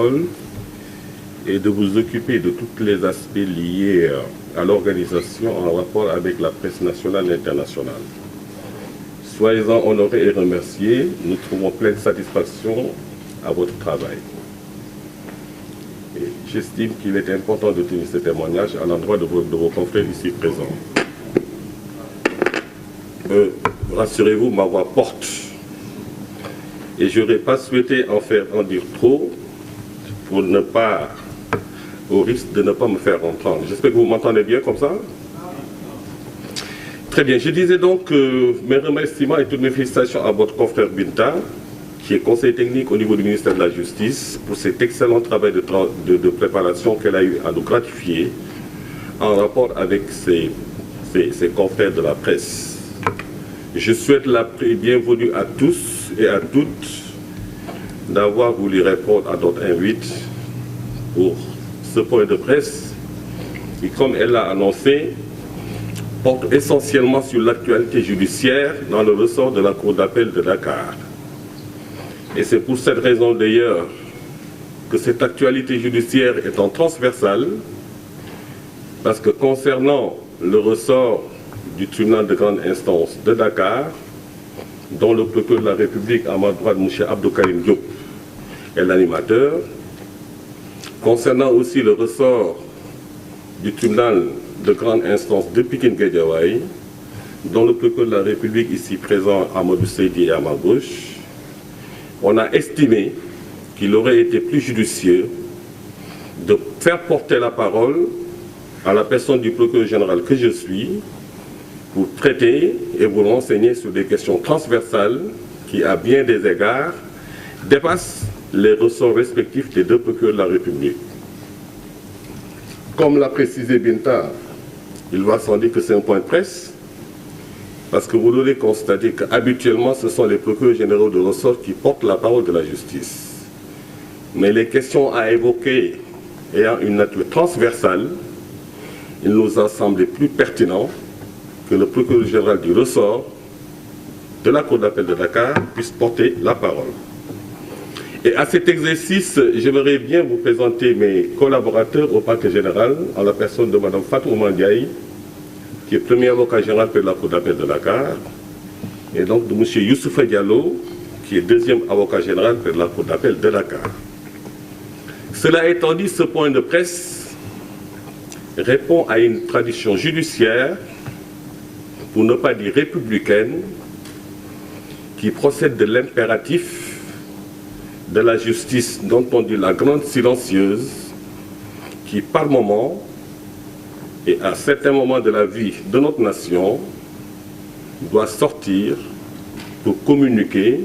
parole et de vous occuper de tous les aspects liés à l'organisation en rapport avec la presse nationale et internationale. Soyez-en honorés et remerciés, nous trouvons pleine satisfaction à votre travail. J'estime qu'il est important de tenir ce témoignage à l'endroit de vos confrères ici présents. Rassurez-vous, ma voix porte. Et je n'aurais pas souhaité en dire trop au risque de ne pas me faire entendre. J'espère que vous m'entendez bien comme ça. Très bien. Je disais donc mes remerciements et toutes mes félicitations à votre confrère Binta, qui est conseiller technique au niveau du ministère de la Justice, pour cet excellent travail de préparation qu'elle a eu à nous gratifier en rapport avec ses confrères de la presse. Je souhaite la bienvenue à tous et à toutes d'avoir voulu répondre à notre invite pour ce point de presse qui, comme elle l'a annoncé, porte essentiellement sur l'actualité judiciaire dans le ressort de la Cour d'appel de Dakar. Et c'est pour cette raison d'ailleurs que cette actualité judiciaire est en transversale, parce que concernant le ressort du tribunal de grande instance de Dakar, dont le procureur de la République à ma droite, M. Abdou Karim Diop, est l'animateur, concernant aussi le ressort du tribunal de grande instance de Pikine-Guédiawaye, dont le procureur de la République ici présent, Amadou Seydi, est à ma gauche, on a estimé qu'il aurait été plus judicieux de faire porter la parole à la personne du procureur général que je suis, pour traiter et vous renseigner sur des questions transversales qui, à bien des égards, dépassent les ressorts respectifs des deux procureurs de la République. Comme l'a précisé Binta, il va sans dire que c'est un point de presse, parce que vous devez constater qu'habituellement, ce sont les procureurs généraux de ressort qui portent la parole de la justice. Mais les questions à évoquer ayant une nature transversale, il nous a semblé plus pertinent que le procureur général du ressort de la Cour d'appel de Dakar puisse porter la parole. Et à cet exercice, j'aimerais bien vous présenter mes collaborateurs au parquet général, en la personne de Mme Fatou Mandiaye, qui est premier avocat général de la Cour d'appel de Dakar, et donc de M. Youssoufa Diallo, qui est deuxième avocat général de la Cour d'appel de Dakar. Cela étant dit, ce point de presse répond à une tradition judiciaire, pour ne pas dire républicaine, qui procède de l'impératif de la justice, dont on dit la grande silencieuse, qui par moment, et à certains moments de la vie de notre nation, doit sortir pour communiquer,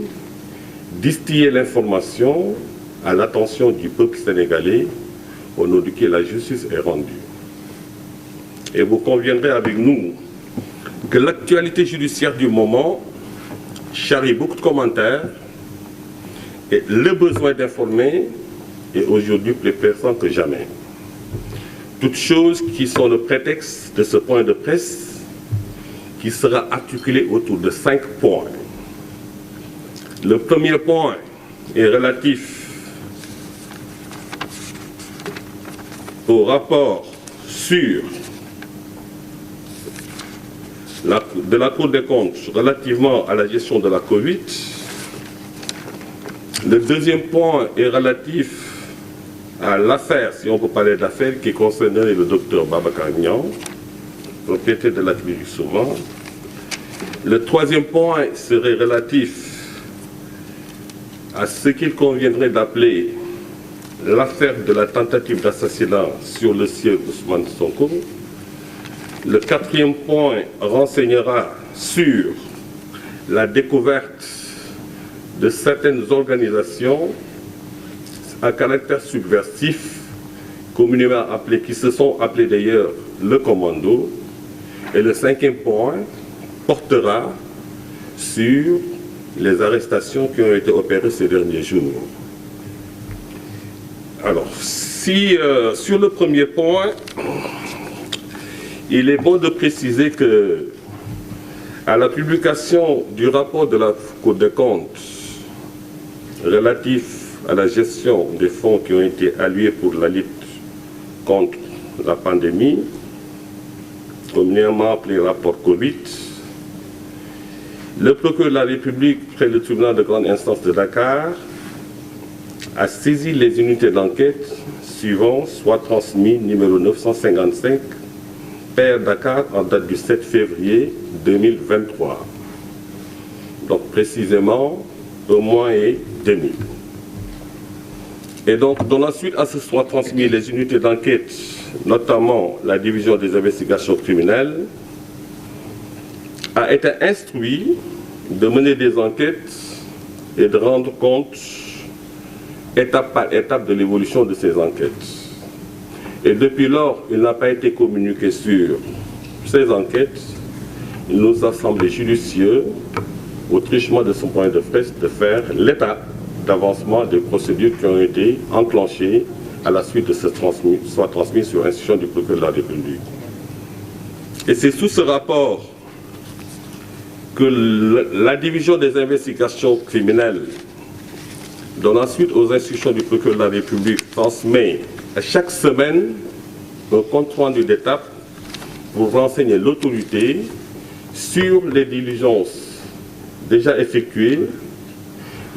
distiller l'information à l'attention du peuple sénégalais, au nom duquel la justice est rendue. Et vous conviendrez avec nous que l'actualité judiciaire du moment charrie beaucoup de commentaires et le besoin d'informer est aujourd'hui plus pressant que jamais. Toutes choses qui sont le prétexte de ce point de presse qui sera articulé autour de 5 points. Le premier point est relatif au rapport sur de la Cour des comptes relativement à la gestion de la Covid. Le deuxième point est relatif à l'affaire, si on peut parler d'affaire, qui concernerait le docteur Babacar Niang, propriétaire de la clinique Souma. Le troisième point serait relatif à ce qu'il conviendrait d'appeler l'affaire de la tentative d'assassinat sur le sieur Ousmane Sonko. Le quatrième point renseignera sur la découverte de certaines organisations à caractère subversif, communément appelées, qui se sont appelées d'ailleurs le commando. Et le cinquième point portera sur les arrestations qui ont été opérées ces derniers jours. Alors, si sur le premier point, il est bon de préciser que, à la publication du rapport de la Cour des comptes relatif à la gestion des fonds qui ont été alloués pour la lutte contre la pandémie, communément appelé rapport Covid, le procureur de la République, près le tribunal de grande instance de Dakar, a saisi les unités d'enquête suivant, soit transmis numéro 955, Père Dakar en date du 7 février 2023. Donc précisément, 1 mois et demi. Et donc, dans la suite à ce soit transmis les unités d'enquête, notamment la division des investigations criminelles, a été instruit de mener des enquêtes et de rendre compte étape par étape de l'évolution de ces enquêtes. Et depuis lors, il n'a pas été communiqué sur ces enquêtes. Il nous a semblé judicieux, au truchement de son point de presse, de faire l'état d'avancement des procédures qui ont été enclenchées à la suite de ce soit transmis sur instruction du procureur de la République. Et c'est sous ce rapport que la division des investigations criminelles, donnant suite aux instructions du procureur de la République, transmet à chaque semaine un compte rendu d'étape pour renseigner l'autorité sur les diligences déjà effectuées,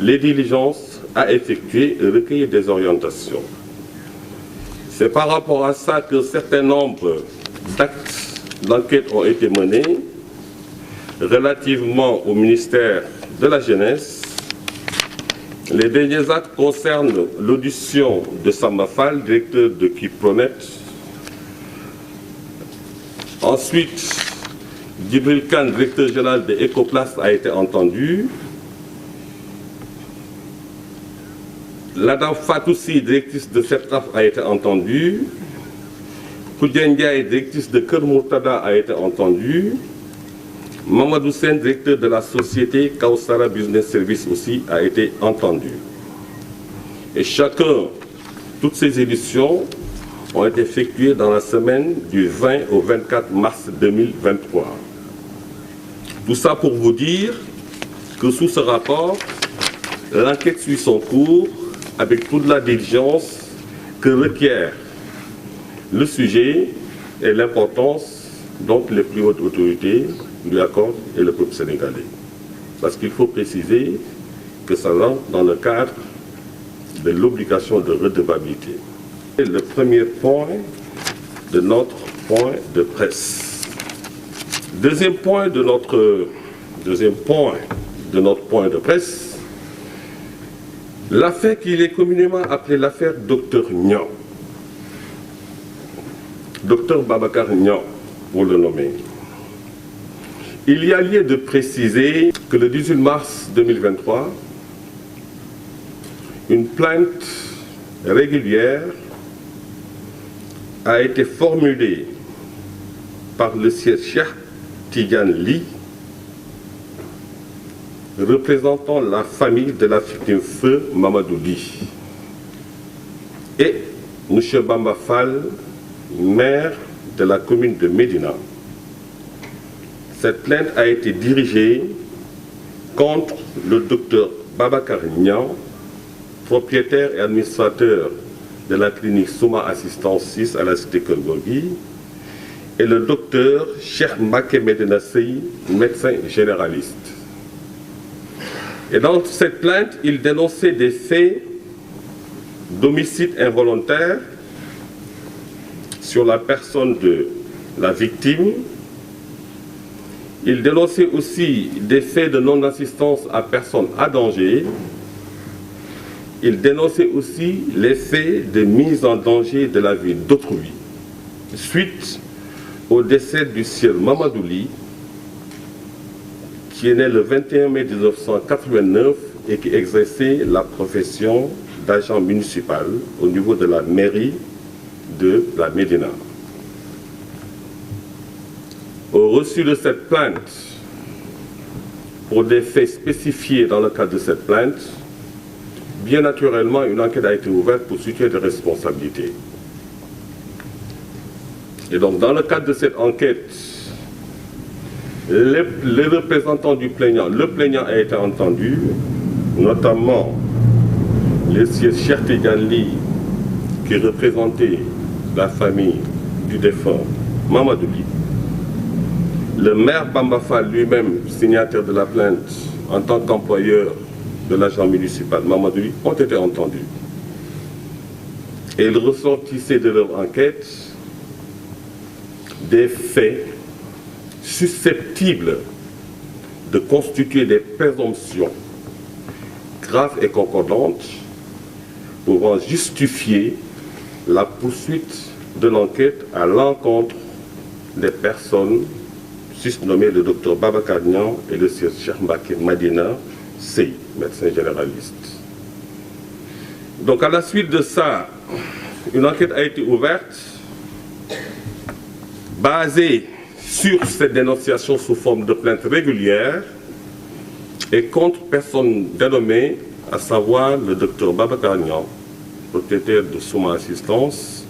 les diligences à effectuer et recueillir des orientations. C'est par rapport à ça que certain nombre d'actes d'enquête ont été menés relativement au ministère de la Jeunesse. Les derniers actes concernent l'audition de Samba Fall, directeur de Kipronet. Ensuite, Djibril Khan, directeur général de Ecoplast, a été entendu. Ladam Fatoussi, directrice de Setraf, a été entendue. Koudia Ndiaye, directrice de Kermourtada, a été entendue. Mamadou Sen, directeur de la société Kausara Business Service aussi, a été entendu. Et toutes ces éditions ont été effectuées dans la semaine du 20 au 24 mars 2023. Tout ça pour vous dire que sous ce rapport, l'enquête suit son cours avec toute la diligence que requiert le sujet et l'importance dont les plus hautes autorités lui accordent et le peuple sénégalais. Parce qu'il faut préciser que ça rentre dans le cadre de l'obligation de redevabilité. C'est le premier point de notre point de presse. Deuxième point de notre point de presse, l'affaire qu'il est communément appelée l'affaire Dr Niang. Dr Babacar Niang, pour le nommer. Il y a lieu de préciser que le 18 mars 2023, une plainte régulière a été formulée par le siège Cheikh Tidiane Ly, représentant la famille de la victime feu Mamadou Ly, et M. Bamba Fall, maire de la commune de Médina. Cette plainte a été dirigée contre le docteur Babacar Niang, propriétaire et administrateur de la clinique Souma Assistance 6 à la cité Kergorgui, et le docteur Cheikh Mbacké Medina Sey, médecin généraliste. Et dans cette plainte, il dénonçait des faits d'homicide involontaire sur la personne de la victime. Il dénonçait aussi des faits de non-assistance à personne à danger. Il dénonçait aussi les faits de mise en danger de la vie d'autrui suite au décès du sieur Mamadou Ly, qui est né le 21 mai 1989 et qui exerçait la profession d'agent municipal au niveau de la mairie de la Médina. Au reçu de cette plainte, pour des faits spécifiés dans le cadre de cette plainte, bien naturellement, une enquête a été ouverte pour situer des responsabilités. Et donc, dans le cadre de cette enquête, les représentants du plaignant, le plaignant a été entendu, notamment le sieur Cheikh Tidiane Ly, qui représentait la famille du défunt Mamadou Ly, le maire Bamba Fall lui-même, signataire de la plainte en tant qu'employeur de l'agent municipal Mamadou Ly, ont été entendus. Et ils ressortissaient de leur enquête des faits susceptibles de constituer des présomptions graves et concordantes pouvant justifier la poursuite de l'enquête à l'encontre des personnes susnommées le docteur Babacar Niang et le sieur Cheikh Mbacké Madina Sey, médecin généraliste. Donc à la suite de ça, une enquête a été ouverte basée sur cette dénonciation sous forme de plainte régulière et contre personne dénommée, à savoir le docteur Babacar Niang, propriétaire de Souma Assistance,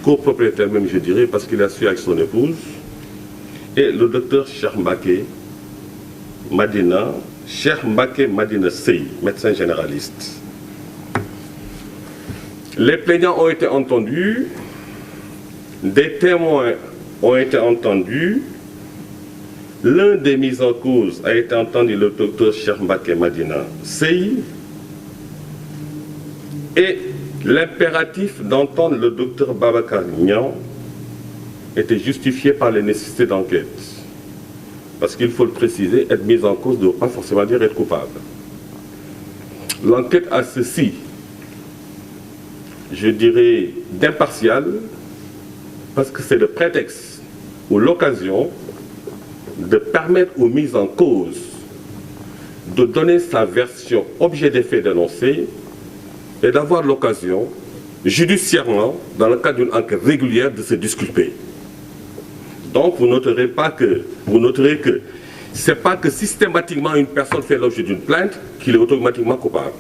copropriétaire même je dirais parce qu'il a su avec son épouse, et le docteur Cheikh Mbacké Madina Sey, médecin généraliste. Les plaignants ont été entendus, des témoins ont été entendus. L'un des mis en cause a été entendu, le docteur Cheikh Mbacké Madina Sey, et l'impératif d'entendre le docteur Babacar Niang était justifié par les nécessités d'enquête. Parce qu'il faut le préciser, être mis en cause ne veut pas forcément dire être coupable. L'enquête a ceci, je dirais, d'impartial, parce que c'est le prétexte ou l'occasion de permettre aux mises en cause de donner sa version objet des faits dénoncés et d'avoir l'occasion, judiciairement, dans le cadre d'une enquête régulière, de se disculper. Donc vous noterez que ce n'est pas que systématiquement une personne fait l'objet d'une plainte qu'il est automatiquement coupable.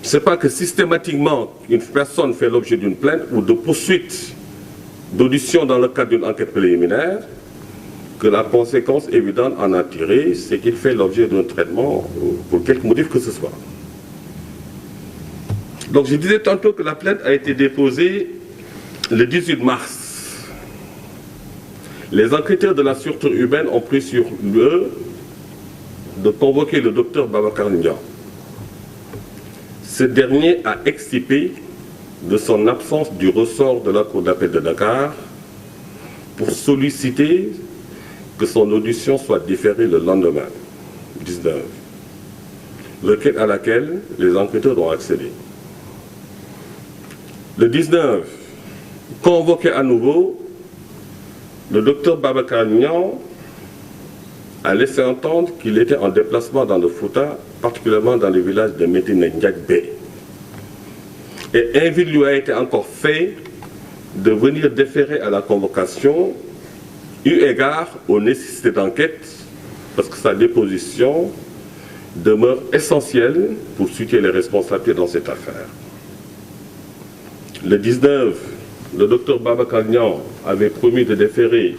Ce n'est pas que systématiquement une personne fait l'objet d'une plainte ou de poursuite d'audition dans le cadre d'une enquête préliminaire que la conséquence évidente en a tiré, c'est qu'il fait l'objet d'un traitement pour quelque motif que ce soit. Donc je disais tantôt que la plainte a été déposée le 18 mars. Les enquêteurs de la sûreté urbaine ont pris sur eux de convoquer le docteur Babacar Niang. Ce dernier a extirpé de son absence du ressort de la cour d'appel de Dakar pour solliciter que son audition soit différée le lendemain, 19, requête à laquelle les enquêteurs ont accédé. Le 19, convoqué à nouveau, le docteur Babacar Niang a laissé entendre qu'il était en déplacement dans le Fouta, particulièrement dans le village de Médina Ndiagbé. Et invite lui a été encore fait de venir déférer à la convocation, eu égard aux nécessités d'enquête, parce que sa déposition demeure essentielle pour situer les responsabilités dans cette affaire. Le 19, le docteur Babacar Niang avait promis de déférer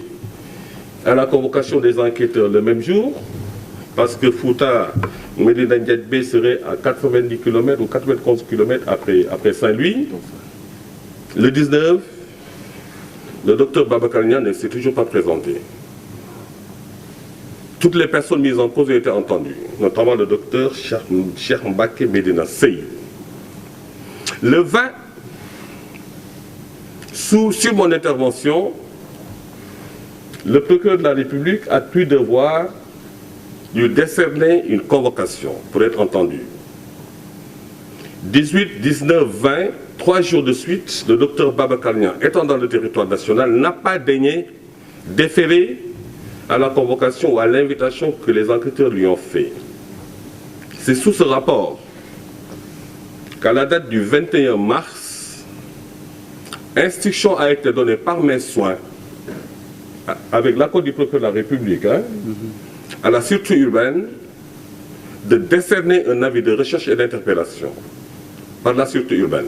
à la convocation des enquêteurs le même jour, parce que Fouta, Médina Ndiagbé serait à 90 km ou 91 km après Saint-Louis. Le 19, le docteur Babacar Niang ne s'est toujours pas présenté. Toutes les personnes mises en cause ont été entendues, notamment le docteur Cheikh Mbacké Madina Sey. Le 20, sur mon intervention, le procureur de la République a cru devoir lui décerner une convocation pour être entendu. 18, 19, 20, 3 jours de suite, le docteur Babacar Niang, étant dans le territoire national, n'a pas daigné déférer à la convocation ou à l'invitation que les enquêteurs lui ont fait. C'est sous ce rapport qu'à la date du 21 mars, instruction a été donnée par mes soins, avec l'accord du procureur de la République, à la sûreté urbaine, de décerner un avis de recherche et d'interpellation par la sûreté urbaine.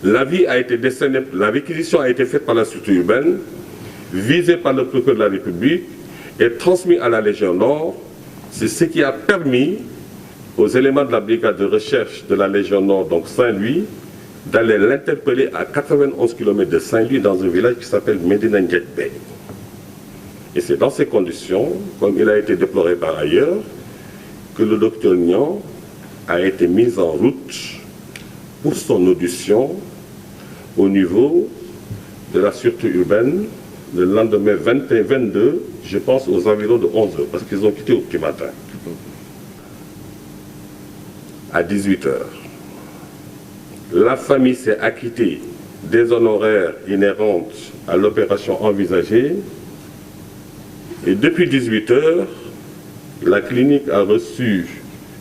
L'avis a été décerné, la réquisition a été faite par la sûreté urbaine, visée par le procureur de la République et transmis à la Légion Nord. C'est ce qui a permis aux éléments de la brigade de recherche de la Légion Nord, donc Saint-Louis, d'aller l'interpeller à 91 km de Saint-Louis dans un village qui s'appelle Medina Ndiaye. Et c'est dans ces conditions, comme il a été déploré par ailleurs, que le docteur Niang a été mis en route pour son audition au niveau de la sûreté urbaine le lendemain 21-22, je pense aux environs de 11 h, parce qu'ils ont quitté au petit matin. À 18 h. La famille s'est acquittée des honoraires inhérents à l'opération envisagée et depuis 18 h, la clinique a reçu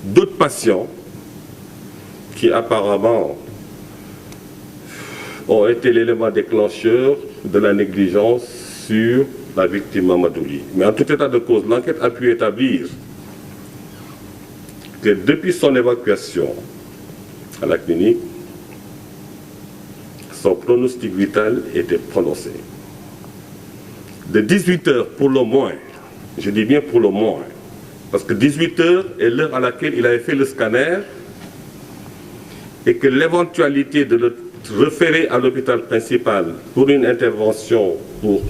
d'autres patients qui apparemment ont été l'élément déclencheur de la négligence sur la victime Mamadouli. Mais en tout état de cause, l'enquête a pu établir que depuis son évacuation à la clinique, son pronostic vital était prononcé. De 18 h pour le moins, je dis bien pour le moins, parce que 18 h est l'heure à laquelle il avait fait le scanner et que l'éventualité de le référer à l'hôpital principal pour une intervention pour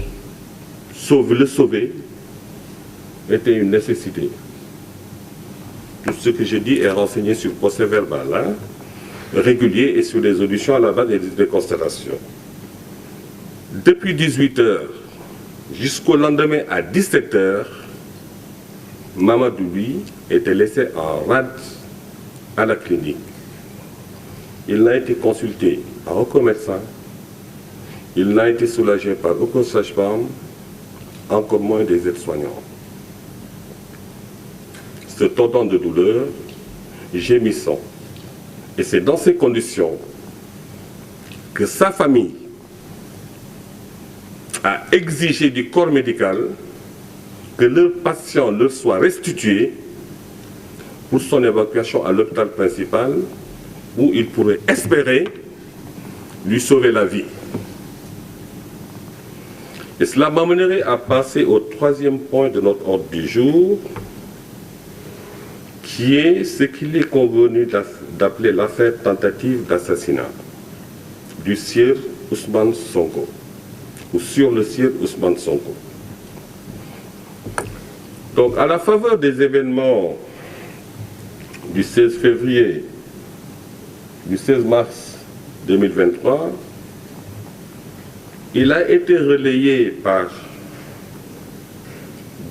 le sauver était une nécessité. Tout ce que je dis est renseigné sur procès verbal régulier et sur les auditions à la base des constatations. Depuis 18 h jusqu'au lendemain à 17 h, Mamadouli était laissé en rade à la clinique. Il n'a été consulté par aucun médecin, il n'a été soulagé par aucun sage-femme, encore moins des aides-soignants. Se tordant de douleur, gémissant. Et c'est dans ces conditions que sa famille a exigé du corps médical que leur patient leur soit restitué pour son évacuation à l'hôpital principal où il pourrait espérer lui sauver la vie. Et cela m'amènerait à passer au troisième point de notre ordre du jour, qui est ce qu'il est convenu d'appeler l'affaire tentative d'assassinat du sieur Ousmane Sonko, ou sur le sieur Ousmane Sonko. Donc, à la faveur des événements du 16 février, du 16 mars 2023, il a été relayé par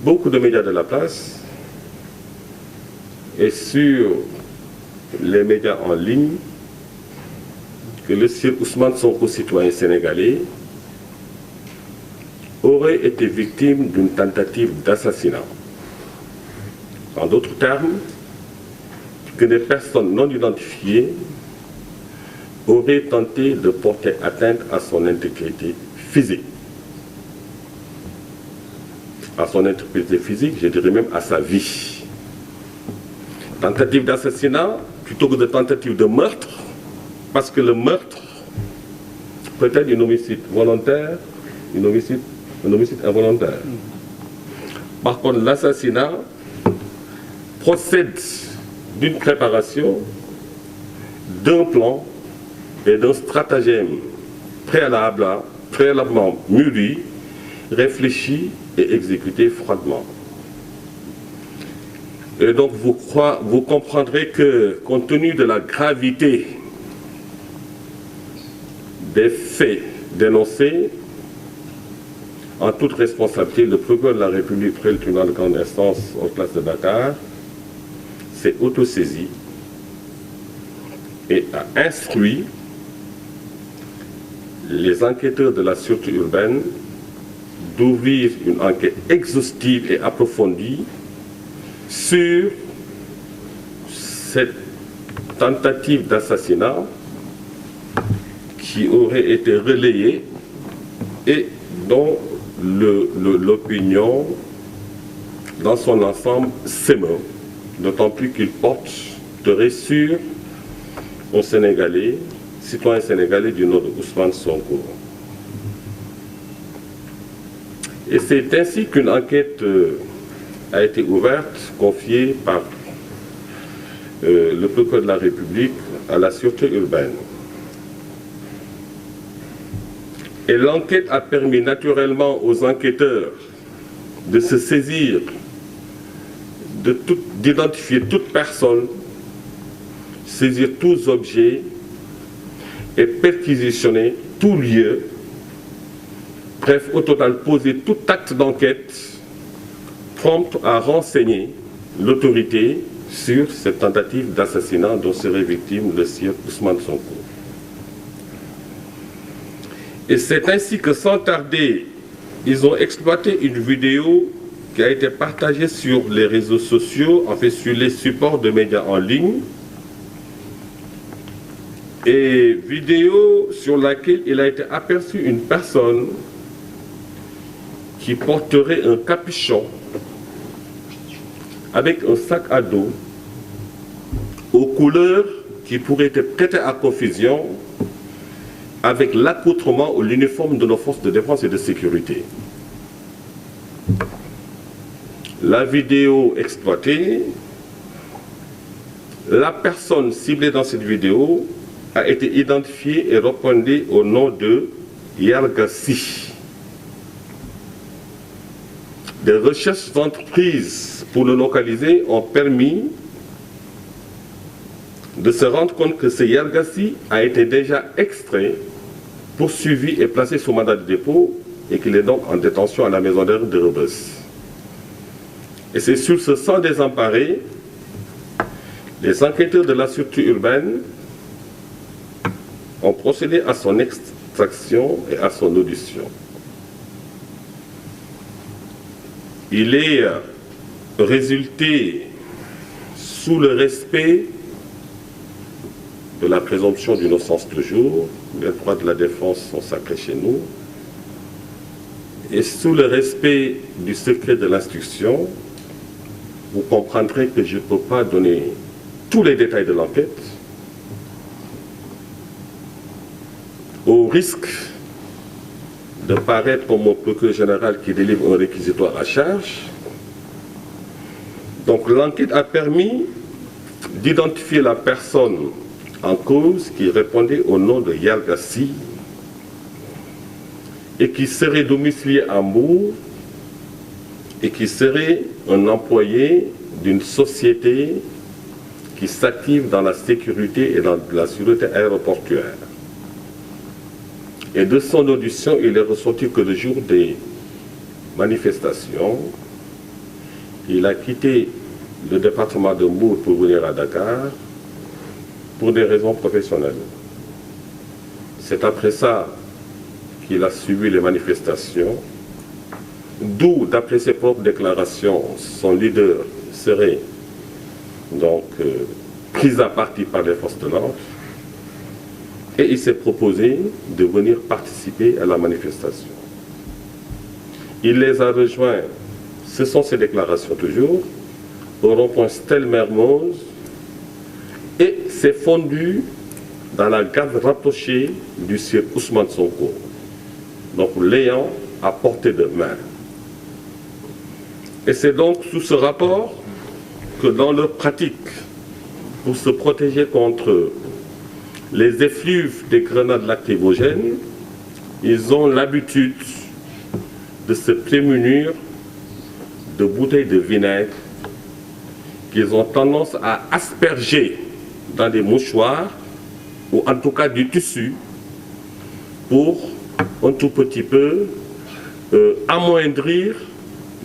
beaucoup de médias de la place et sur les médias en ligne que le sieur Ousmane Sonko, citoyen sénégalais, aurait été victime d'une tentative d'assassinat. En d'autres termes, que des personnes non identifiées auraient tenté de porter atteinte à son intégrité physique. À son intégrité physique, je dirais même à sa vie. Tentative d'assassinat plutôt que de tentative de meurtre, parce que le meurtre peut être un homicide volontaire, un homicide involontaire. Par contre, l'assassinat procède d'une préparation, d'un plan et d'un stratagème préalablement mûri, réfléchi et exécuté froidement. Et donc vous comprendrez que, compte tenu de la gravité des faits dénoncés, en toute responsabilité, le procureur de la République près le tribunal de grande instance en place de Dakar s'est autosaisi et a instruit les enquêteurs de la sûreté urbaine d'ouvrir une enquête exhaustive et approfondie sur cette tentative d'assassinat qui aurait été relayée et dont l'opinion dans son ensemble s'émeut, d'autant plus qu'il porterait sur un Sénégalais, citoyen sénégalais du nom de Ousmane Sonko. Et c'est ainsi qu'une enquête a été ouverte, confiée par le procureur de la République à la sûreté urbaine. Et l'enquête a permis naturellement aux enquêteurs de se saisir, d'identifier toute personne, saisir tous objets et perquisitionner tout lieu. Bref, au total, poser tout acte d'enquête prompt à renseigner l'autorité sur cette tentative d'assassinat dont serait victime le sieur Ousmane Sonko. Et c'est ainsi que sans tarder, ils ont exploité une vidéo qui a été partagée sur les réseaux sociaux, en fait sur les supports de médias en ligne, et vidéo sur laquelle il a été aperçu une personne qui porterait un capuchon avec un sac à dos aux couleurs qui pourraient être prêtées à confusion avec l'accoutrement ou l'uniforme de nos forces de défense et de sécurité. La vidéo exploitée, la personne ciblée dans cette vidéo a été identifiée et répondue au nom de Yargassi. Des recherches entreprises pour le localiser ont permis de se rendre compte que ce Yargassi a été déjà extrait, poursuivi et placé sous mandat de dépôt et qu'il est donc en détention à la maison d'arrêt de Rebeuss. Et c'est sur ce sang désemparé, les enquêteurs de la sûreté urbaine ont procédé à son extraction et à son audition. Il est résulté sous le respect de la présomption d'innocence toujours, les droits de la défense sont sacrés chez nous, et sous le respect du secret de l'instruction, vous comprendrez que je ne peux pas donner tous les détails de l'enquête, au risque de paraître comme mon procureur général qui délivre un réquisitoire à charge. Donc l'enquête a permis d'identifier la personne en cause qui répondait au nom de Yargassi et qui serait domicilié à Mbour et qui serait un employé d'une société qui s'active dans la sécurité et dans la sûreté aéroportuaire. Et de son audition, il est ressorti que le jour des manifestations, il a quitté le département de Mbour pour venir à Dakar pour des raisons professionnelles. C'est après ça qu'il a suivi les manifestations, d'où, d'après ses propres déclarations, son leader serait donc pris à partie par les forces de l'ordre. Et il s'est proposé de venir participer à la manifestation. Il les a rejoints, ce sont ses déclarations toujours, au rond-point Stèle-Mermoz, et s'est fondu dans la garde rapprochée du sieur Ousmane Sonko, donc l'ayant à portée de main. Et c'est donc sous ce rapport que dans leur pratique, pour se protéger contre les effluves des grenades lacrymogènes, ils ont l'habitude de se prémunir de bouteilles de vinaigre qu'ils ont tendance à asperger dans des mouchoirs ou en tout cas du tissu pour un tout petit peu amoindrir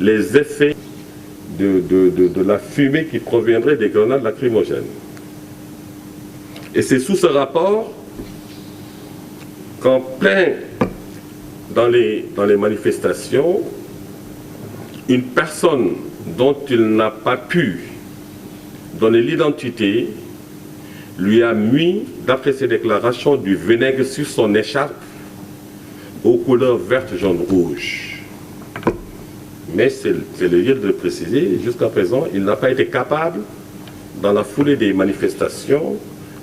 les effets de la fumée qui proviendrait des grenades lacrymogènes. Et c'est sous ce rapport qu'en plein dans les manifestations, une personne dont il n'a pas pu donner l'identité lui a mis, d'après ses déclarations, du vinaigre sur son écharpe aux couleurs verte, jaune, rouge. Mais c'est le lieu de le préciser, jusqu'à présent, il n'a pas été capable, dans la foulée des manifestations,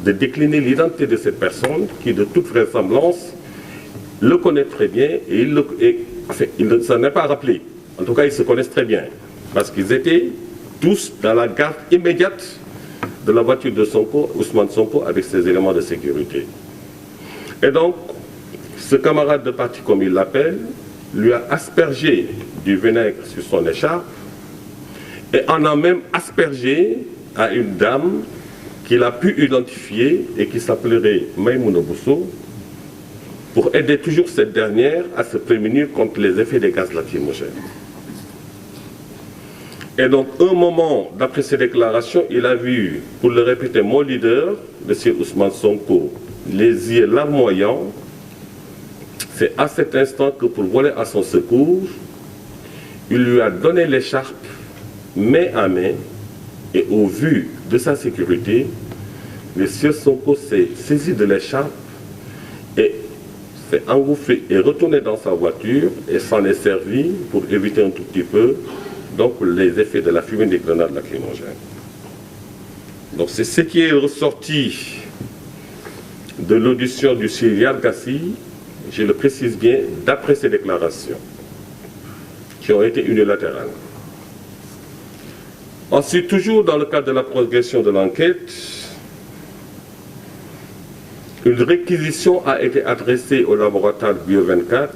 de décliner l'identité de cette personne qui, de toute vraisemblance, le connaît très bien et il ne s'en est pas rappelé. En tout cas, ils se connaissent très bien parce qu'ils étaient tous dans la garde immédiate de la voiture de Sonko, Ousmane Sonko, avec ses éléments de sécurité. Et donc, ce camarade de parti, comme il l'appelle, lui a aspergé du vinaigre sur son écharpe et en a même aspergé à une dame qu'il a pu identifier et qui s'appellerait Maïmouna Bousso, pour aider toujours cette dernière à se prémunir contre les effets des gaz lacrymogènes. Et donc, un moment d'après ces déclarations, il a vu, pour le répéter, mon leader, M. Ousmane Sonko, les yeux larmoyants. C'est à cet instant que, pour voler à son secours, il lui a donné l'écharpe main à main, et au vu de sa sécurité, M. Sonko s'est saisi de l'écharpe et s'est engouffré et retourné dans sa voiture et s'en est servi pour éviter un tout petit peu donc les effets de la fumée des grenades lacrymogènes. Donc c'est ce qui est ressorti de l'audition du Sir Yargassi, je le précise bien, d'après ces déclarations qui ont été unilatérales. Ensuite, toujours dans le cadre de la progression de l'enquête, une réquisition a été adressée au laboratoire Bio24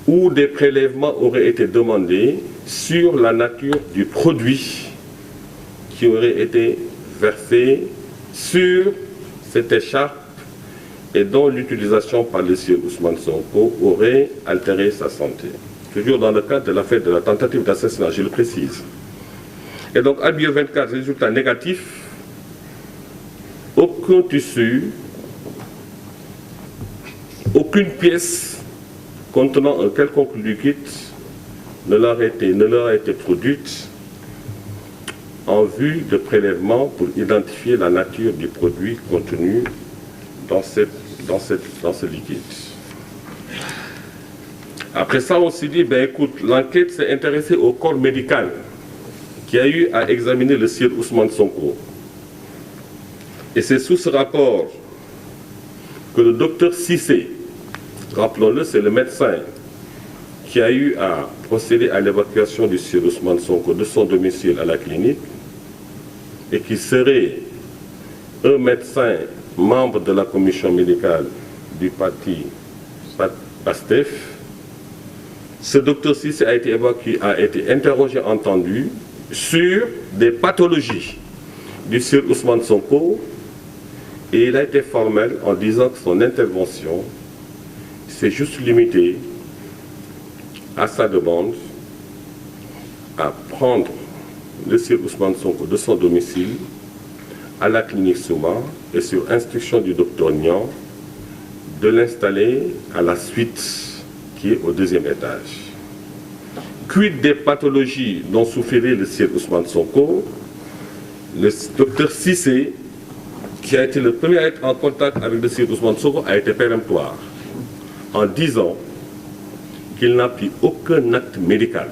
où des prélèvements auraient été demandés sur la nature du produit qui aurait été versé sur cette écharpe et dont l'utilisation par le sieur Ousmane Sonko aurait altéré sa santé. Toujours dans le cadre de l'affaire de la tentative d'assassinat, je le précise. Et donc, à Bio24, résultat négatif, aucun tissu, aucune pièce contenant un quelconque liquide ne leur a été produite en vue de prélèvement pour identifier la nature du produit contenu dans ce liquide. Après ça, on s'est dit, ben écoute, l'enquête s'est intéressée au corps médical qui a eu à examiner le sieur Ousmane Sonko. Et c'est sous ce rapport que le docteur Cissé, rappelons-le, c'est le médecin qui a eu à procéder à l'évacuation du sieur Ousmane Sonko de son domicile à la clinique et qui serait un médecin membre de la commission médicale du parti PASTEF. Ce docteur Cissé a été évacué, a été interrogé, entendu sur des pathologies du sieur Ousmane Sonko et il a été formel en disant que son intervention s'est juste limitée à sa demande à prendre le sieur Ousmane Sonko de son domicile à la clinique Souma et sur instruction du docteur Nian de l'installer à la suite qui est au deuxième étage. Quid des pathologies dont souffrirait le sieur Ousmane Sonko, le docteur Cissé, qui a été le premier à être en contact avec le sieur Ousmane Sonko, a été péremptoire en disant qu'il n'a pris aucun acte médical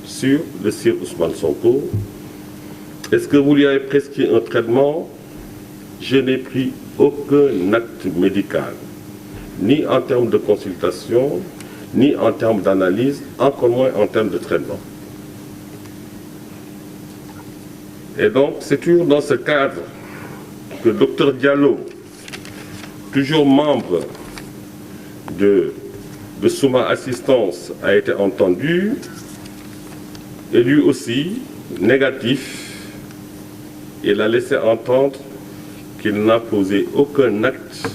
sur le sieur Ousmane Sonko. Est-ce que vous lui avez prescrit un traitement? Je n'ai pris aucun acte médical, ni en termes de consultation, ni en termes d'analyse, encore moins en termes de traitement. Et donc, c'est toujours dans ce cadre que le docteur Diallo, toujours membre de Souma Assistance, a été entendu, et lui aussi, négatif. Il a laissé entendre qu'il n'a posé aucun acte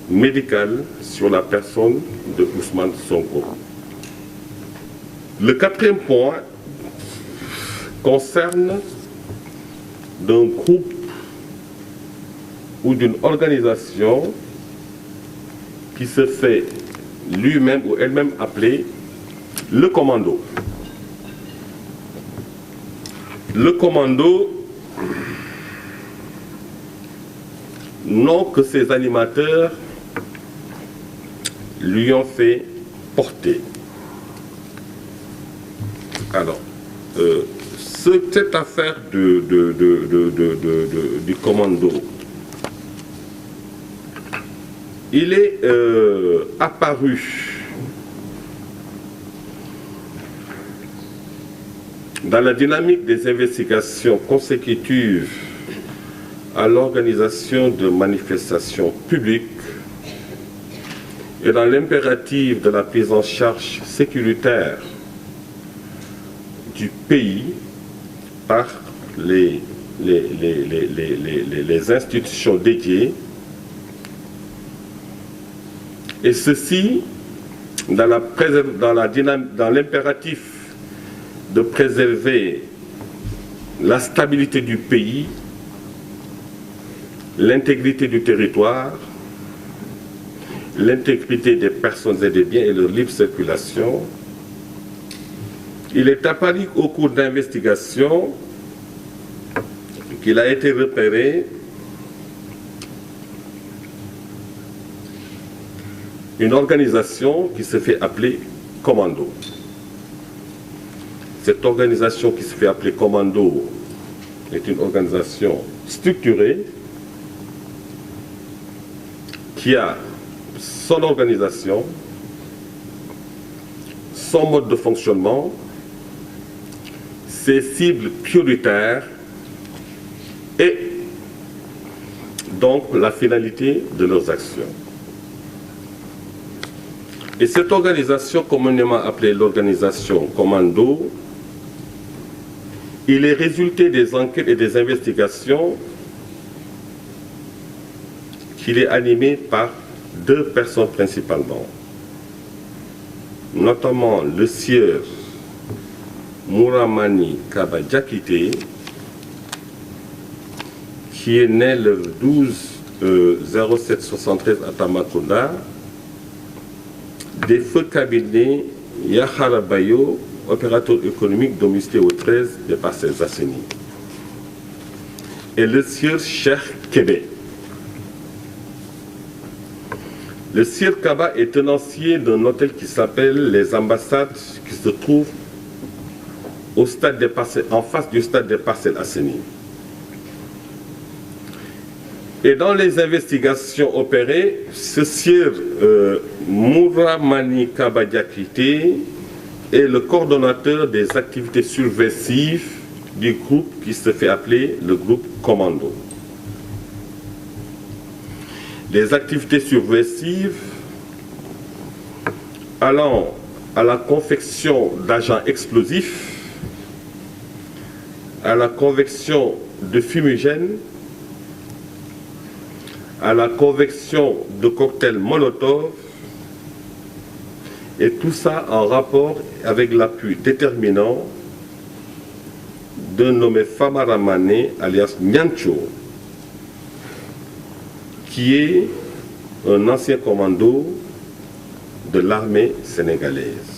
médical sur la personne de Ousmane Sonko. Le quatrième point concerne d'un groupe ou d'une organisation qui se fait lui-même ou elle-même appeler le commando. Le commando, nom que ses animateurs lui ont fait porter. Alors, cette affaire du commando, il est apparu Dans la dynamique des investigations consécutives à l'organisation de manifestations publiques et dans l'impératif de la prise en charge sécuritaire du pays par les institutions dédiées, et ceci dans l'impératif de préserver la stabilité du pays, l'intégrité du territoire, l'intégrité des personnes et des biens et leur libre circulation. Il est apparu au cours d'investigation qu'il a été repéré une organisation qui se fait appeler Commando. Cette organisation qui se fait appeler Commando est une organisation structurée qui a son organisation, son mode de fonctionnement, ses cibles prioritaires et donc la finalité de leurs actions. Et cette organisation, communément appelée l'organisation Commando, il est résulté des enquêtes et des investigations qu'il est animé par deux personnes principalement, notamment le sieur Mouramani Kaba Diakité, qui est né le 12-07-73 à Tambacounda, des feux cabinets Yahara Bayo, opérateur économique domicilié au 13 des Parcelles Assainies, et le sieur Cheikh Kébé. Le sieur Kaba est tenancier d'un hôtel qui s'appelle Les Ambassades, qui se trouve au stade des Parcelles, en face du stade des Parcelles Assainies. Et dans les investigations opérées, ce sieur Mouramani Kaba Diakité est le coordonnateur des activités subversives du groupe qui se fait appeler le groupe Commando. Les activités subversives allant à la confection d'agents explosifs, à la convection de fumigènes, à la convection de cocktails Molotov, et tout ça en rapport avec l'appui déterminant d'un nommé Famara Mané, alias Nyancho, qui est un ancien commando de l'armée sénégalaise.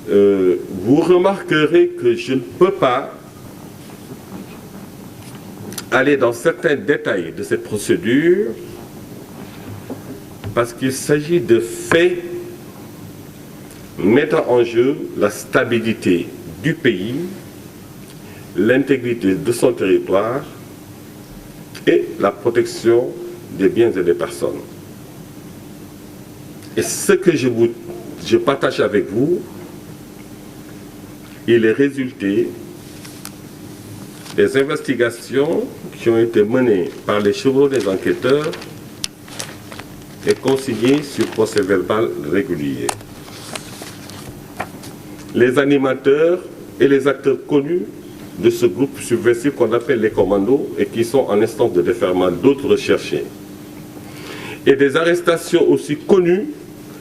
Vous remarquerez que je ne peux pas aller dans certains détails de cette procédure parce qu'il s'agit de faits mettant en jeu la stabilité du pays, l'intégrité de son territoire et la protection des biens et des personnes. Et ce que je partage avec vous, il est résulté des investigations qui ont été menées par les chevronnés enquêteurs et consignées sur procès-verbal régulier. Les animateurs et les acteurs connus de ce groupe subversif qu'on appelle les commandos et qui sont en instance de déferment, d'autres recherchés. Et des arrestations aussi connues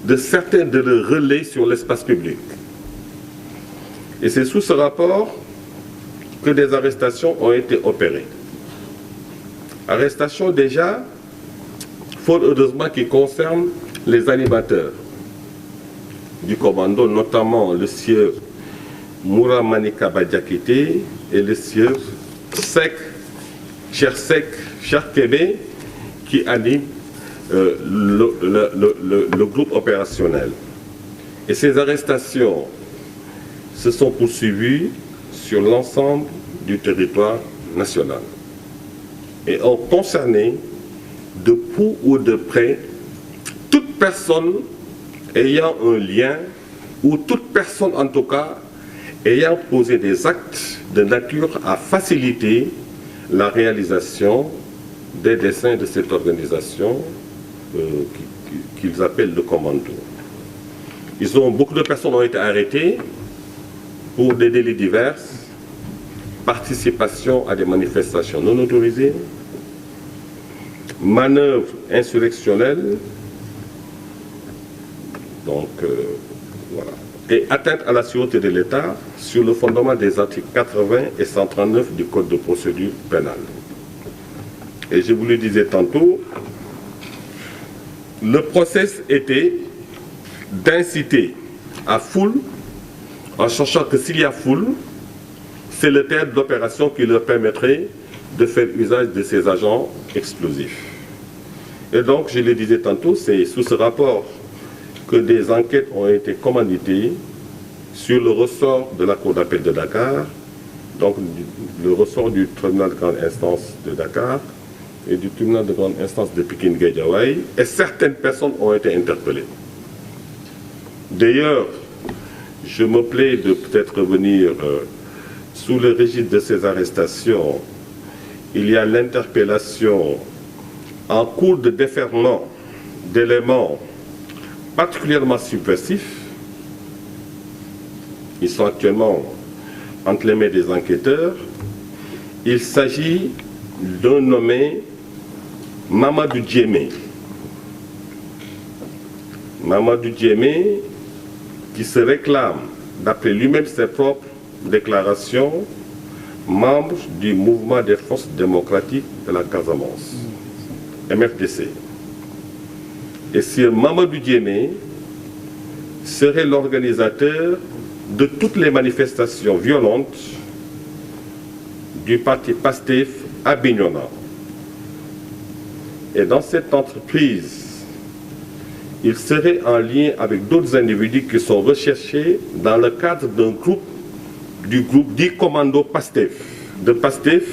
de certains de leurs relais sur l'espace public. Et c'est sous ce rapport que des arrestations ont été opérées. Arrestations déjà, fort heureusement, qui concernent les animateurs du commando, notamment le sieur Mouramani Kaba Diakité et le sieur Cheikh Kébé qui anime le groupe opérationnel. Et ces arrestations se sont poursuivies sur l'ensemble du territoire national et ont concerné de près ou de près toute personne ayant un lien, ou toute personne en tout cas, ayant posé des actes de nature à faciliter la réalisation des desseins de cette organisation qu'ils appellent le commando. Beaucoup de personnes ont été arrêtées pour des délits divers, participation à des manifestations non autorisées, manœuvres insurrectionnelles, donc voilà, et atteinte à la sûreté de l'État sur le fondement des articles 80 et 139 du Code de procédure pénale. Et je vous le disais tantôt, le process était d'inciter à foule, en cherchant que s'il y a foule, c'est le théâtre d'opération qui leur permettrait de faire usage de ces agents explosifs. Et donc, je le disais tantôt, c'est sous ce rapport que des enquêtes ont été commanditées sur le ressort de la Cour d'appel de Dakar, donc le ressort du tribunal de grande instance de Dakar et du tribunal de grande instance de Pikine-Guédiawaye, et certaines personnes ont été interpellées. D'ailleurs, je me plais de peut-être revenir sous le régime de ces arrestations. Il y a l'interpellation en cours de déferlement d'éléments particulièrement subversifs. Ils sont actuellement entre les mains des enquêteurs. Il s'agit d'un nommé Mamadou Djemé. Mamadou Djemé qui se réclame, d'après lui-même ses propres déclarations, membre du mouvement des forces démocratiques de la Casamance, MFDC. Et ce Mamadou Djemé serait l'organisateur de toutes les manifestations violentes du parti PASTEF à Bignona. Et dans cette entreprise, il serait en lien avec d'autres individus qui sont recherchés dans le cadre d'un groupe, du groupe dit Commando PASTEF, de PASTEF,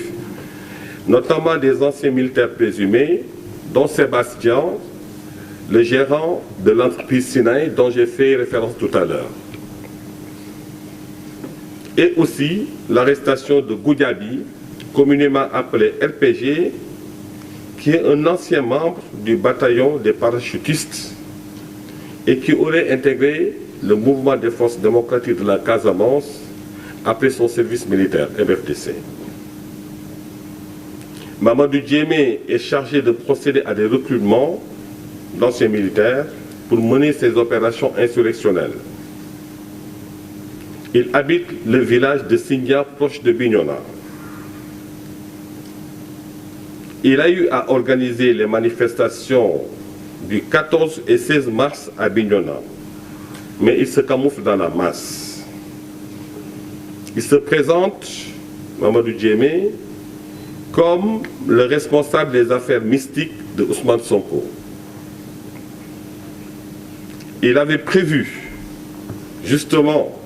notamment des anciens militaires présumés, dont Sébastien, le gérant de l'entreprise Sinaï, dont j'ai fait référence tout à l'heure. Et aussi l'arrestation de Goudiaby, communément appelé RPG, qui est un ancien membre du bataillon des parachutistes et qui aurait intégré le mouvement des forces démocratiques de la Casamance après son service militaire, MFDC. Mamadou Djemé est chargé de procéder à des recrutements d'anciens militaires pour mener ces opérations insurrectionnelles. Il habite le village de Sindia, proche de Bignona. Il a eu à organiser les manifestations du 14 et 16 mars à Bignona, mais il se camoufle dans la masse. Il se présente, Mamadou Djemé, comme le responsable des affaires mystiques de Ousmane Sonko. Il avait prévu, justement,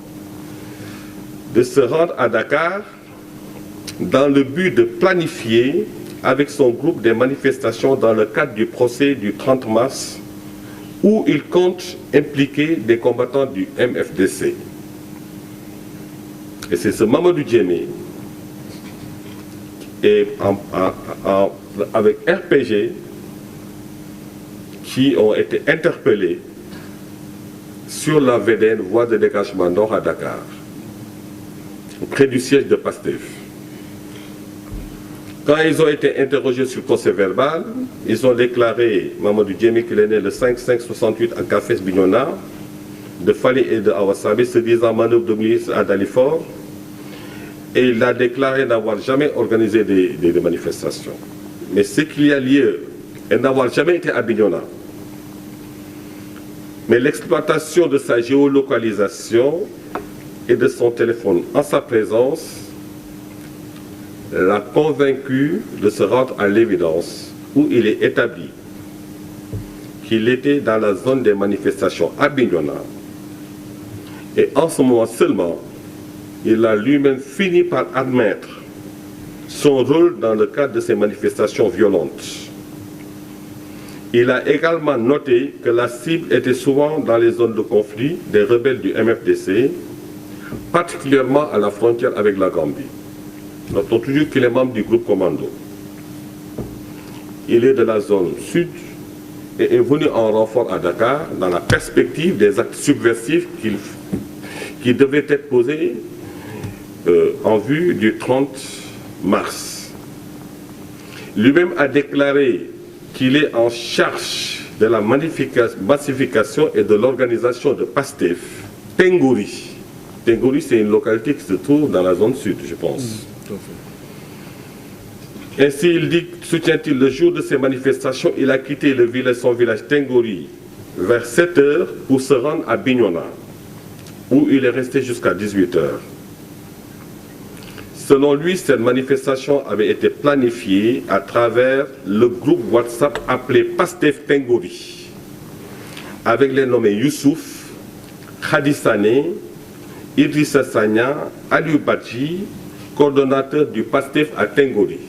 de se rendre à Dakar dans le but de planifier avec son groupe des manifestations dans le cadre du procès du 30 mars où il compte impliquer des combattants du MFDC. Et c'est ce Mamadou Djemé et avec RPG qui ont été interpellés sur la VDN, voie de dégagement nord à Dakar, près du siège de PASTEF. Quand ils ont été interrogés sur le procès verbal, ils ont déclaré, Mamadou Djemé, qu'il est né le 5-5-68 à Cafés Bignona, de Fali et de Awasabi, se disant manœuvre de milice à Dalifort, et il a déclaré n'avoir jamais organisé des manifestations. Mais ce qu'il y a lieu est n'avoir jamais été à Bignona. Mais l'exploitation de sa géolocalisation et de son téléphone en sa présence l'a convaincu de se rendre à l'évidence où il est établi qu'il était dans la zone des manifestations à Bignona. Et en ce moment seulement, il a lui-même fini par admettre son rôle dans le cadre de ces manifestations violentes. Il a également noté que la cible était souvent dans les zones de conflit des rebelles du MFDC, particulièrement à la frontière avec la Gambie. Notons toujours qu'il est membre du groupe Commando. Il est de la zone sud et est venu en renfort à Dakar dans la perspective des actes subversifs qui devaient être posés en vue du 30 mars. Lui-même a déclaré qu'il est en charge de la massification et de l'organisation de PASTEF Tengouri. Tengouri, c'est une localité qui se trouve dans la zone sud, je pense. Ainsi, il dit, soutient-il, le jour de ces manifestations, il a quitté son village Tengouri vers 7 h pour se rendre à Bignona, où il est resté jusqu'à 18 h. Selon lui, cette manifestation avait été planifiée à travers le groupe WhatsApp appelé PASTEF Tengouri, avec les nommés Youssouf, Khadisane, Idrissa Sagna, Aliou Badji, coordonnateur du PASTEF à Tengouri.